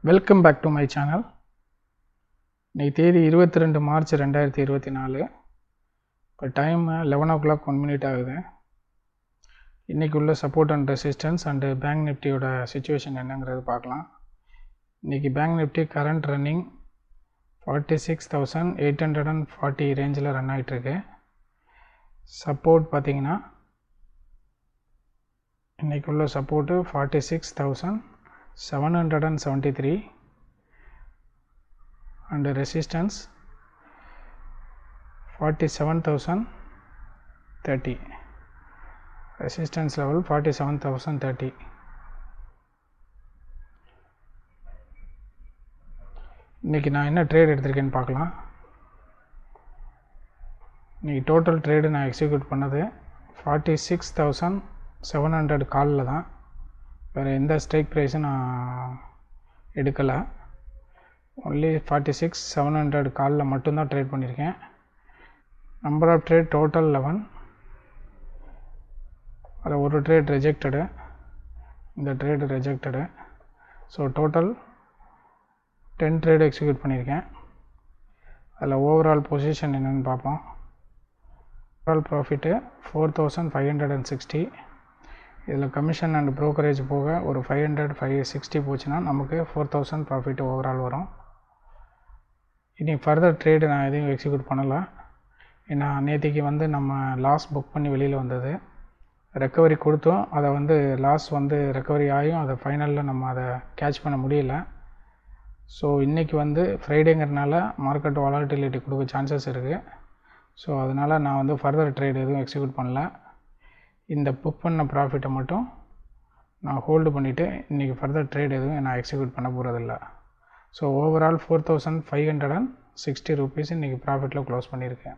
Welcome back to my channel. இன்னைக்கு தேதி 22 March 2024. இப்போ டைம் 11:01 ஆகுது. இன்றைக்கி உள்ள support and resistance and bank நிஃப்டியோட சிச்சுவேஷன் என்னங்கிறது பார்க்கலாம். இன்றைக்கி பேங்க் நிஃப்டி கரண்ட் ரன்னிங் 46,840 ரேஞ்சில் ரன் ஆகிட்டுருக்கு. சப்போர்ட் பார்த்திங்கன்னா இன்றைக்கி உள்ள support 46,773 and resistance 47,030. resistance level 47,030. இன்றைக்கி நான் என்ன ட்ரேட் எடுத்திருக்கேன்னு பார்க்கலாம். இன்றைக்கி டோட்டல் ட்ரேடு நான் எக்ஸிக்யூட் பண்ணது 46,700 காலில் தான். வேறு எந்த ஸ்ட்ரைக் ப்ரைஸும் நான் எடுக்கலை. ஒன்லி 46,700 காலில் மட்டும்தான் ட்ரேட் பண்ணியிருக்கேன். Number of trade total 11. அதில் ஒரு ட்ரேட் ரிஜெக்டடு, இந்த trade rejected. So total 10 trade execute பண்ணியிருக்கேன். அதில் ஓவரால் பொசிஷன் என்னென்னு பார்ப்போம். Overall profit 4,560. இதில் கமிஷன் அண்ட் ப்ரோக்கரேஜ் போக ஒரு 560 போச்சுன்னா நமக்கு 4,000 ப்ராஃபிட் ஓவரால் வரும். இனி ஃபர்தர் ட்ரேடு நான் எதையும் எக்ஸிக்யூட் பண்ணலை. ஏன்னா நேற்றுக்கு நம்ம லாஸ் புக் பண்ணி வெளியில் வந்தது. ரெக்கவரி கொடுத்தோம், அதை லாஸ் ரெக்கவரி ஆகியும் அதை ஃபைனலில் நம்ம அதை கேட்ச் பண்ண முடியல. ஸோ இன்றைக்கி ஃப்ரைடேங்கிறதுனால மார்க்கெட் வாலட்டிலிட்டி கொடுக்க சான்சஸ் இருக்குது. ஸோ அதனால் நான் ஃபர்தர் ட்ரேடு எதுவும் எக்ஸிக்யூட் பண்ணல. இந்த புக் பண்ண ப்ராஃபிட்டை மட்டும் நான் ஹோல்டு பண்ணிவிட்டு இன்றைக்கி ஃபர்தர் ட்ரேட் எதுவும் நான் எக்ஸிக்யூட் பண்ண போகிறதில்ல. ஸோ ஓவரால் 4,560 ரூபீஸ் இன்றைக்கி ப்ராஃபிட்டில் க்ளோஸ் பண்ணியிருக்கேன்.